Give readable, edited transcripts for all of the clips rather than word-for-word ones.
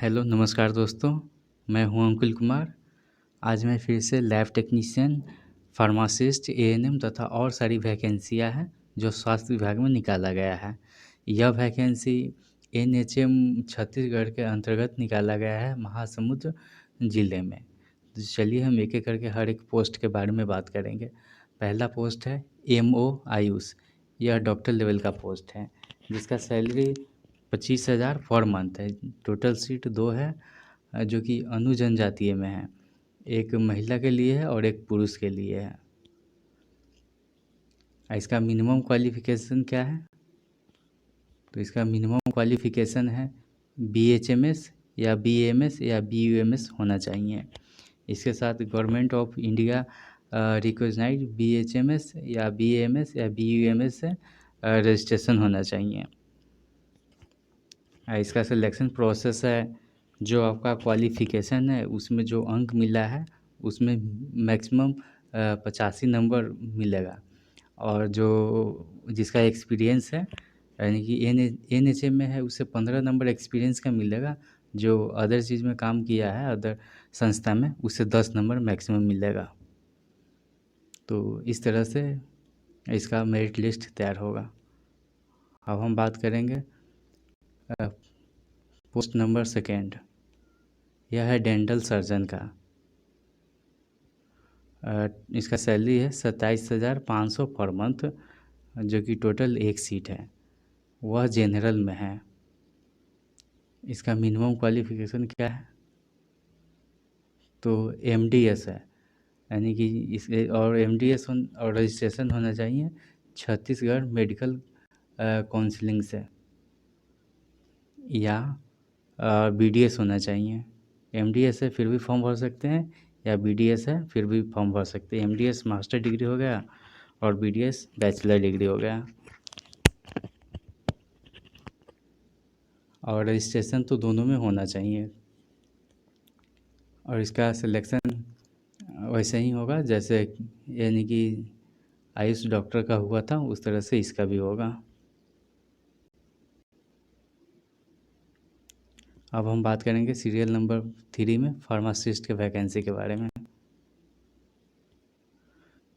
Hello नमस्कार दोस्तों, मैं हूं अंकुल कुमार। आज मैं फिर से लैब टेक्नीशियन, फार्मासिस्ट, एएनएम तथा और सारी वैकेंसियां हैं जो स्वास्थ्य विभाग में निकाला गया है। यह वैकेंसी एनएचएम छत्तीसगढ़ के अंतर्गत निकाला गया है महासमुंद ज़िले में। तो चलिए हम एक एक करके हर एक पोस्ट के बारे में बात करेंगे। पहला पोस्ट है एमओ आयुष। यह डॉक्टर लेवल का पोस्ट है जिसका सैलरी 25,000 पर मंथ है। टोटल सीट 2 है जो कि जनजातीय में है। एक महिला के लिए है और एक पुरुष के लिए है। इसका मिनिमम क्वालिफ़िकेशन क्या है? तो इसका मिनिमम क्वालिफ़िकेशन है बीएचएमएस या बीएमएस या बीयूएमएस होना चाहिए। इसके साथ government of India recognised BHMS या बीएमएस या बीयूएमएस से रजिस्ट्रेशन होना चाहिए। इसका सिलेक्शन प्रोसेस है, जो आपका क्वालिफ़िकेशन है उसमें जो अंक मिला है उसमें मैक्सिमम 85 नंबर मिलेगा। और जो जिसका एक्सपीरियंस है यानी कि एनएचएम में है उसे 15 नंबर एक्सपीरियंस का मिलेगा। जो अदर चीज़ में काम किया है अदर संस्था में उसे 10 नंबर मैक्सिमम मिलेगा। तो इस तरह से इसका मेरिट लिस्ट तैयार होगा। अब हम बात करेंगे पोस्ट नंबर 2। यह है डेंटल सर्जन का। इसका सैलरी है 27,500 पर मंथ, जो कि टोटल एक सीट है। वह जनरल में है। इसका मिनिमम क्वालिफ़िकेशन क्या है? तो एमडीएस है, यानी कि इसके और एमडीएस और रजिस्ट्रेशन होना चाहिए छत्तीसगढ़ मेडिकल काउंसिलिंग से, या बीडीएस होना चाहिए। एमडीएस है फिर भी फॉर्म भर सकते हैं, या बीडीएस है फिर भी फॉर्म भर सकते हैं। एमडीएस मास्टर डिग्री हो गया और बीडीएस बैचलर डिग्री हो गया। और रजिस्ट्रेशन तो दोनों में होना चाहिए। और इसका सिलेक्शन वैसे ही होगा जैसे यानी कि आयुष डॉक्टर का हुआ था उस तरह से इसका भी होगा। अब हम बात करेंगे सीरियल नंबर 3 में फार्मासिस्ट के वैकेंसी के बारे में,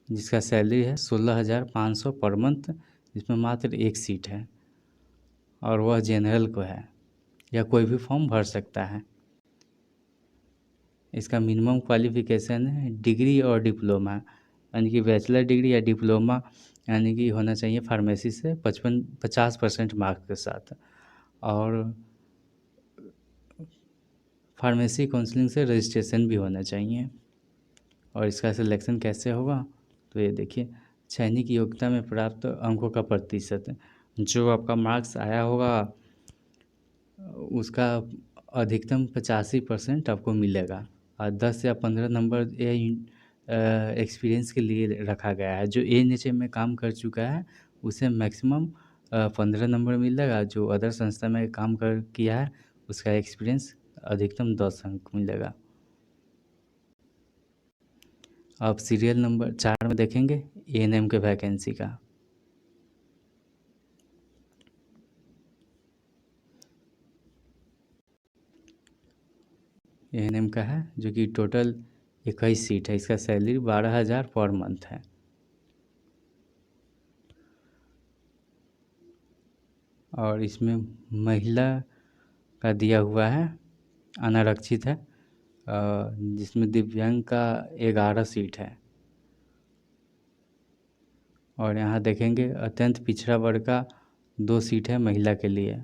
जिसका सैलरी है 16,500 पर मंथ, जिसमें मात्र एक सीट है और वह जनरल को है, या कोई भी फॉर्म भर सकता है। इसका मिनिमम क्वालिफ़िकेशन है डिग्री और डिप्लोमा, यानी कि बैचलर डिग्री या डिप्लोमा यानी कि होना चाहिए फार्मेसी से 50% मार्क्स के साथ। और फार्मेसी काउंसलिंग से रजिस्ट्रेशन भी होना चाहिए। और इसका सिलेक्शन कैसे होगा? तो ये देखिए, चयनित योग्यता में प्राप्त अंकों का प्रतिशत, जो आपका मार्क्स आया होगा उसका अधिकतम 85% आपको मिलेगा। और 10 या 15 नंबर एक्सपीरियंस के लिए रखा गया है। जो एएनएचएम में काम कर चुका है उसे मैक्सिमम 15 नंबर मिलेगा। जो अदर संस्था में काम कर किया है उसका एक्सपीरियंस अधिकतम 10 अंक मिलेगा। अब सीरियल नंबर 4 में देखेंगे एएनएम के वैकेंसी का। एएनएम का है जो कि टोटल 21 सीट है। इसका सैलरी 12,000 पर मंथ है। और इसमें महिला का दिया हुआ है, अनारक्षित है, जिसमें दिव्यांग का 11 सीट है। और यहाँ देखेंगे अत्यंत पिछड़ा वर्ग का 2 सीट है महिला के लिए।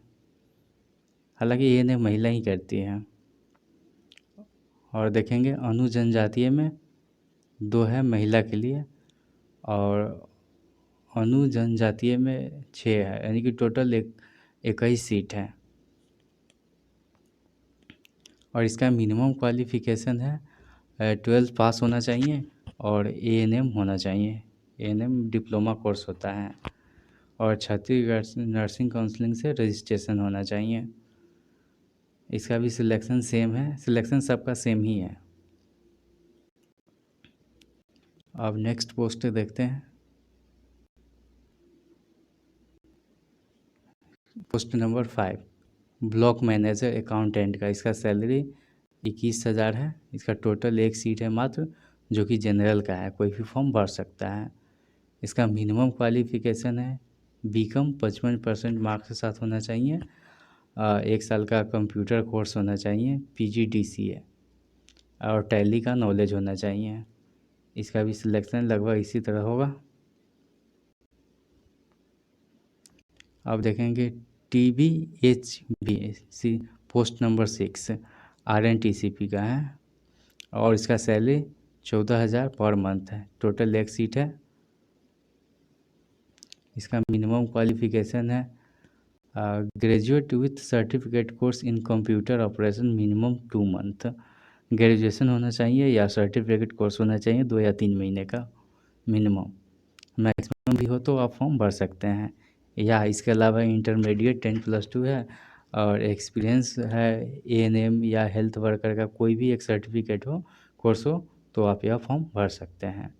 हालांकि ये नहीं महिला ही करती है। और देखेंगे जनजातीय में 2 है महिला के लिए, और जनजातीय में 6 है, यानी कि टोटल 21 सीट है। और इसका मिनिमम क्वालिफ़िकेशन है 12th पास होना चाहिए और एएनएम होना चाहिए। एएनएम डिप्लोमा कोर्स होता है। और छत्तीसगढ़ नर्सिंग काउंसलिंग से रजिस्ट्रेशन होना चाहिए। इसका भी सिलेक्शन सेम है, सिलेक्शन सबका सेम ही है। अब नेक्स्ट पोस्ट देखते हैं, post number 5। Block manager accountant का इसका सैलरी 21,000 है। इसका टोटल एक सीट है मात्र, जो कि जनरल का है, कोई भी फॉर्म भर सकता है। इसका मिनिमम क्वालिफ़िकेशन है बीकॉम 55% मार्क्स के साथ होना चाहिए। 1 साल का कंप्यूटर कोर्स होना चाहिए, PGDCA, और टैली का नॉलेज होना चाहिए। इसका भी सिलेक्शन लगभग इसी तरह होगा। अब देखेंगे TBHBC पोस्ट नंबर 6 RNTCP का है और इसका सैलरी 14,000 पर मंथ है। टोटल एक सीट है। इसका मिनिमम क्वालिफ़िकेशन है graduate with certificate course in computer operation minimum 2 month. Graduation होना चाहिए या सर्टिफिकेट कोर्स होना चाहिए 2 या 3 महीने का मिनिमम। मैक्सिमम भी हो तो आप फॉर्म भर सकते हैं, या इसके अलावा इंटरमीडिएट 10+2 है और एक्सपीरियंस है ANM या हेल्थ वर्कर का कोई भी एक सर्टिफिकेट हो, कोर्स हो, तो आप यह फॉर्म भर सकते हैं।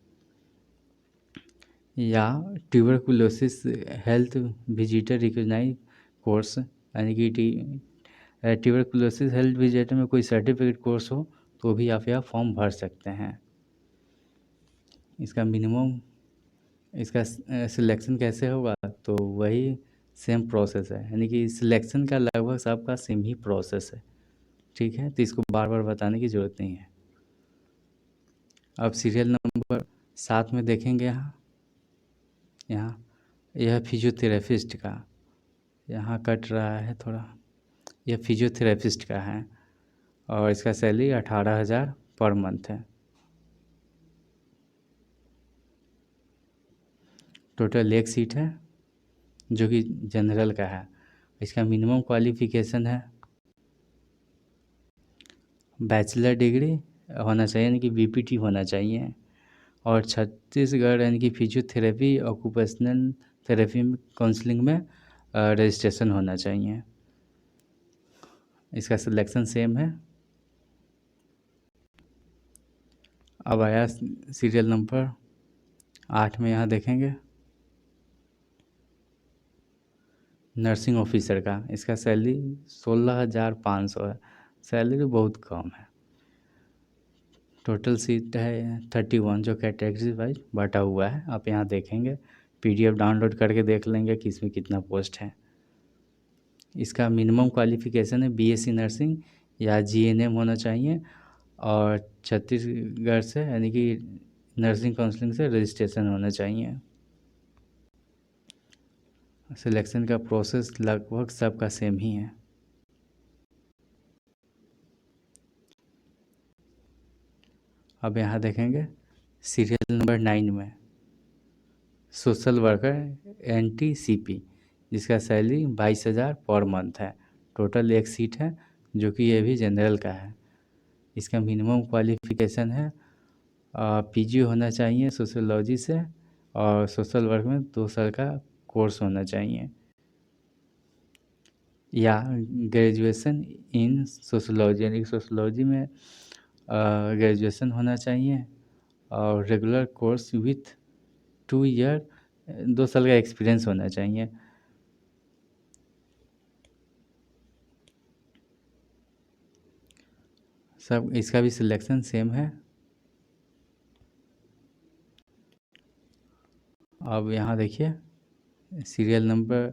या tuberculosis health visitor recognise course, यानी कि ट्यूबरकुलोसिस हेल्थ विजिटर में कोई सर्टिफिकेट कोर्स हो तो भी आप यह फॉर्म भर सकते हैं। इसका मिनिमम, इसका सिलेक्शन कैसे होगा, तो वही सेम प्रोसेस है, यानी कि सिलेक्शन का लगभग सबका सेम ही प्रोसेस है। ठीक है, तो इसको बार बार बताने की ज़रूरत नहीं है। अब सीरियल नंबर 7 में देखेंगे। यहाँ यह फिजियोथेरेपिस्ट का, यहाँ कट रहा है थोड़ा, यह फिजियोथेरेपिस्ट का है और इसका सैलरी 18,000 पर मंथ है। टोटल एक सीट है जो कि जनरल का है। इसका मिनिमम क्वालिफ़िकेशन है बैचलर डिग्री होना चाहिए, यानी कि BPT होना चाहिए, और छत्तीसगढ़ यानी कि फिजियोथेरेपी ऑक्यूपेशनल थेरेपी काउंसलिंग में रजिस्ट्रेशन होना चाहिए। इसका सिलेक्शन सेम है। अब आया सीरियल नंबर 8 में, यहाँ देखेंगे नर्सिंग ऑफिसर का। इसका सैलरी 16,500 है। सैलरी बहुत कम है। टोटल सीट है 31, जो कैटेगरी वाइज बांटा हुआ है। आप यहाँ देखेंगे, PDF डाउनलोड करके देख लेंगे कि इसमें कितना पोस्ट है। इसका मिनिमम क्वालिफ़िकेशन है BSc नर्सिंग या GNM होना चाहिए और छत्तीसगढ़ से, यानी कि नर्सिंग काउंसलिंग से रजिस्ट्रेशन होना चाहिए। सिलेक्शन का प्रोसेस लगभग सबका सेम ही है। अब यहाँ देखेंगे सीरियल नंबर 9 में सोशल वर्कर NTCP, जिसका सैलरी 22,000 पर मंथ है। टोटल एक सीट है जो कि ये भी जनरल का है। इसका मिनिमम क्वालिफ़िकेशन है PG होना चाहिए सोशोलॉजी से, और सोशल वर्क में 2 साल का कोर्स होना चाहिए, या ग्रेजुएशन इन सोशोलॉजी, यानी सोशोलॉजी में ग्रेजुएशन होना चाहिए और रेगुलर कोर्स विथ 2 ईयर 2 साल का एक्सपीरियंस होना चाहिए। सब इसका भी सिलेक्शन सेम है। अब यहाँ देखिए सीरियल नंबर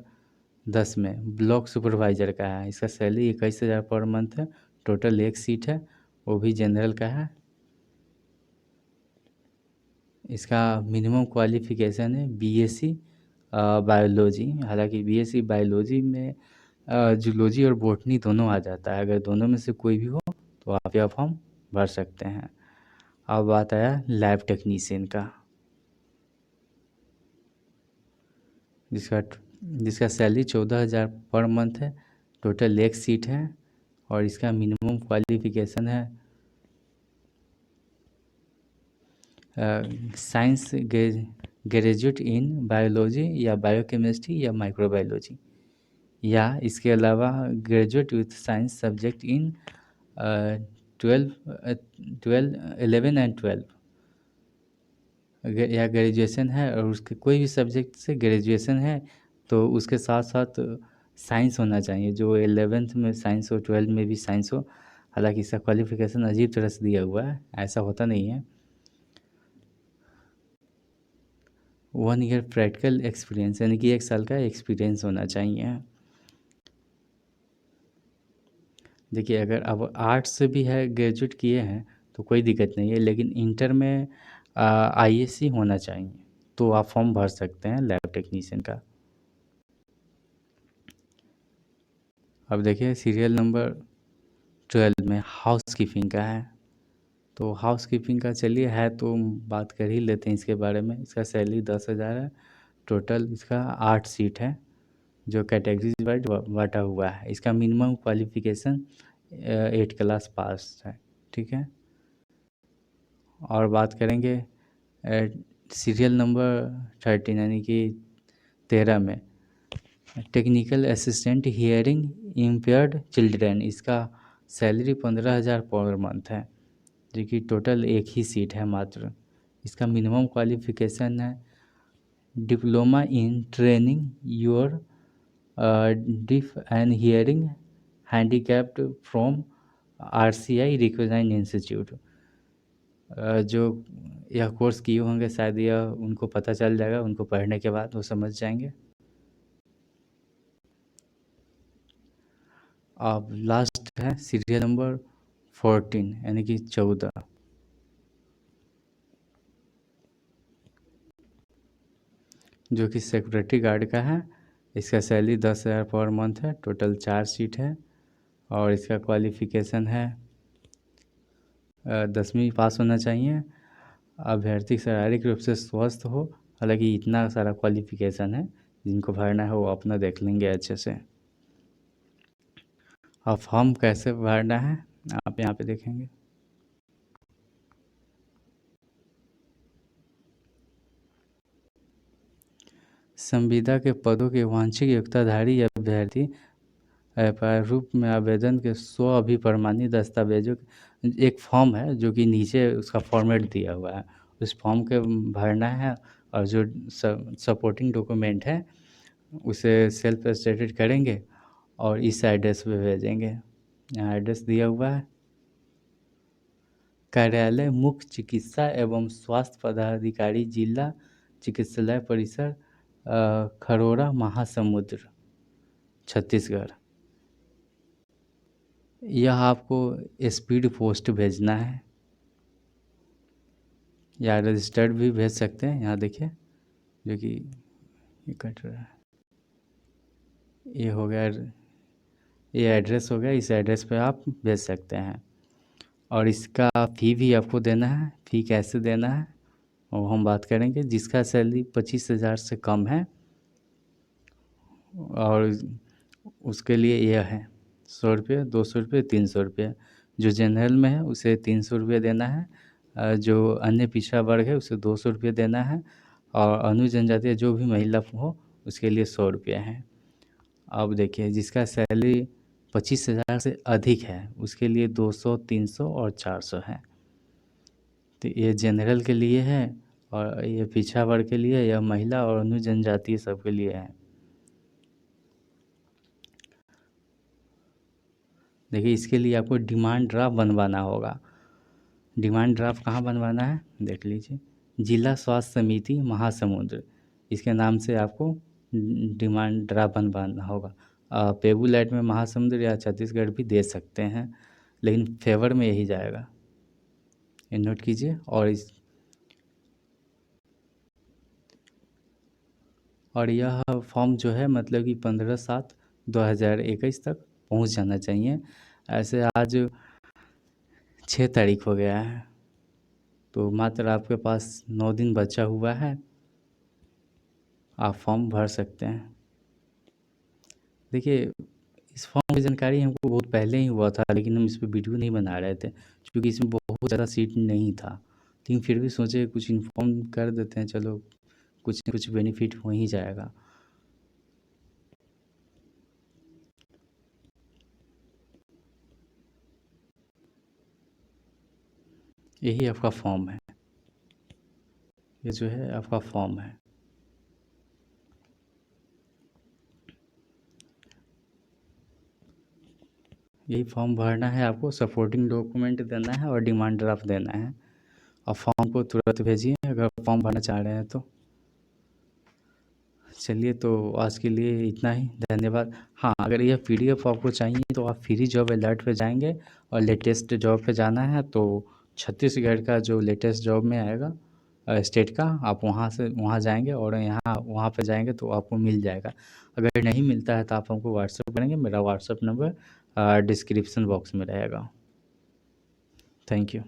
10 में ब्लॉक सुपरवाइज़र का है। इसका सैलरी 21,000 पर मंथ है। टोटल एक सीट है, वो भी जनरल का है। इसका मिनिमम क्वालिफ़िकेशन है BSc बायोलॉजी। हालांकि BSc बायोलॉजी में जूलॉजी और बॉटनी दोनों आ जाता है। अगर दोनों में से कोई भी हो तो आप यह फॉर्म भर सकते हैं। अब बात आया लैब टेक्नीशियन का, जिसका सैलरी 14,000 पर मंथ है। टोटल एक सीट है और इसका मिनिमम क्वालिफ़िकेशन है साइंस ग्रेजुएट इन बायोलॉजी या बायोकेमिस्ट्री या माइक्रोबायोलॉजी, या इसके अलावा graduate with science subject in 11 and 12, या ग्रेजुएशन है और उसके कोई भी सब्जेक्ट से ग्रेजुएशन है तो उसके साथ साथ साइंस होना चाहिए, जो 11th में साइंस हो, 12th में भी साइंस हो। हालांकि इसका क्वालिफिकेशन अजीब तरह से दिया हुआ है, ऐसा होता नहीं है। 1 ईयर प्रैक्टिकल एक्सपीरियंस, यानी कि 1 साल का एक्सपीरियंस होना चाहिए। देखिए, अगर अब आर्ट्स से भी है, ग्रेजुएट किए हैं तो कोई दिक्कत नहीं है, लेकिन इंटर में आईएससी होना चाहिए, तो आप फॉर्म भर सकते हैं लैब टेक्नीशियन का। अब देखिए सीरियल नंबर 12 में हाउस कीपिंग का है। तो हाउस कीपिंग का चलिए है तो बात कर ही लेते हैं इसके बारे में। इसका सैलरी 10,000 है। टोटल इसका 8 सीट है, जो कैटेगरीज वाइज बांटा हुआ है। इसका मिनिमम क्वालिफिकेशन 8 क्लास पास है, ठीक है। और बात करेंगे सीरियल नंबर 13 यानी कि 13 में technical assistant hearing impaired children. इसका सैलरी 15,000 पर मंथ है, जो कि टोटल एक ही सीट है मात्र। इसका मिनिमम क्वालिफिकेशन है diploma in training your deaf and hearing handicapped from RCI recognised institute. जो यह कोर्स किए होंगे शायद यह उनको पता चल जाएगा, उनको पढ़ने के बाद वो समझ जाएंगे। अब लास्ट है सीरियल नंबर 14 यानी कि 14, जो कि सिक्योरिटी गार्ड का है। इसका सैलरी 10,000 पर मंथ है। टोटल 4 सीट है और इसका क्वालिफिकेशन है 10वीं पास होना चाहिए। अभ्यर्थी शारीरिक रूप से स्वस्थ हो। हालांकि इतना सारा क्वालिफिकेशन है, जिनको भरना है वो अपना देख लेंगे अच्छे से। अब फॉर्म कैसे भरना है आप यहाँ पे देखेंगे। संविदा के पदों के वांछित योग्यताधारी अभ्यर्थी प्रारूप में आवेदन के 100 अभिप्रमाणित दस्तावेजों एक फॉर्म है, जो कि नीचे उसका फॉर्मेट दिया हुआ है, उस फॉर्म के भरना है। और जो सपोर्टिंग डॉक्यूमेंट है उसे सेल्फ स्टेटेड करेंगे और इस एड्रेस पे भेजेंगे। यहाँ एड्रेस दिया हुआ है, कार्यालय मुख्य चिकित्सा एवं स्वास्थ्य पदाधिकारी, जिला चिकित्सालय परिसर, खरोरा, महासमुंद, छत्तीसगढ़। यह आपको स्पीड पोस्ट भेजना है या रजिस्टर्ड भी भेज सकते हैं। यहाँ देखिए, जो कि ये कट रहा है, ये हो गया, ये एड्रेस हो गया। इस एड्रेस पे आप भेज सकते हैं। और इसका फ़ी भी आपको देना है। फ़ी कैसे देना है वो हम बात करेंगे। जिसका सैलरी 25,000 से कम है और उसके लिए यह है 100 रुपये, 200 रुपये, 300 रुपये। जो जनरल में है उसे 300 रुपये देना है। जो अन्य पिछड़ा वर्ग है उसे 200 रुपये देना है। और अनुजनजातीय जो भी महिला हो उसके लिए 100 रुपये है। अब देखिए, जिसका सैलरी 25,000 से अधिक है उसके लिए 200, 300 और 400 है। तो ये जनरल के लिए है और ये पिछड़ा वर्ग के लिए, यह महिला और अनुजनजातीय सबके लिए है। देखिए, इसके लिए आपको डिमांड ड्राफ्ट बनवाना होगा। डिमांड ड्राफ्ट कहाँ बनवाना है देख लीजिए, जिला स्वास्थ्य समिति महासमुंद, इसके नाम से आपको डिमांड ड्राफ्ट बनवाना होगा। पेबुलेट में महासमुंद या छत्तीसगढ़ भी दे सकते हैं, लेकिन फेवर में यही जाएगा, ये नोट कीजिए। और यह फॉर्म जो है मतलब कि 15/7/2021 तक पहुंच जाना चाहिए। ऐसे आज 6 तारीख हो गया है, तो मात्र आपके पास 9 दिन बचा हुआ है, आप फॉर्म भर सकते हैं। देखिए, इस फॉर्म की जानकारी हमको बहुत पहले ही हुआ था, लेकिन हम इस पर वीडियो नहीं बना रहे थे क्योंकि इसमें बहुत ज़्यादा सीट नहीं था। लेकिन फिर भी सोचे कुछ इन्फॉर्म कर देते हैं, चलो कुछ न कुछ बेनिफिट हो ही जाएगा। यही आपका फॉर्म है, ये जो है आपका फॉर्म है। यही फॉर्म भरना है आपको, सपोर्टिंग डॉक्यूमेंट देना है और डिमांड ड्राफ्ट देना है। और फॉर्म को तुरंत भेजिए अगर फॉर्म भरना चाह रहे हैं तो। चलिए, तो आज के लिए इतना ही, धन्यवाद। हाँ, अगर यह पीडीएफ आपको चाहिए तो आप फ्री जॉब अलर्ट पे जाएंगे और लेटेस्ट जॉब पे जाना है तो छत्तीसगढ़ का जो लेटेस्ट जॉब में आएगा स्टेट का, आप वहाँ से वहाँ जाएंगे और यहाँ वहाँ पे जाएंगे तो आपको मिल जाएगा। अगर नहीं मिलता है तो आप हमको व्हाट्सअप करेंगे, मेरा व्हाट्सअप नंबर डिस्क्रिप्शन बॉक्स में रहेगा। Thank you.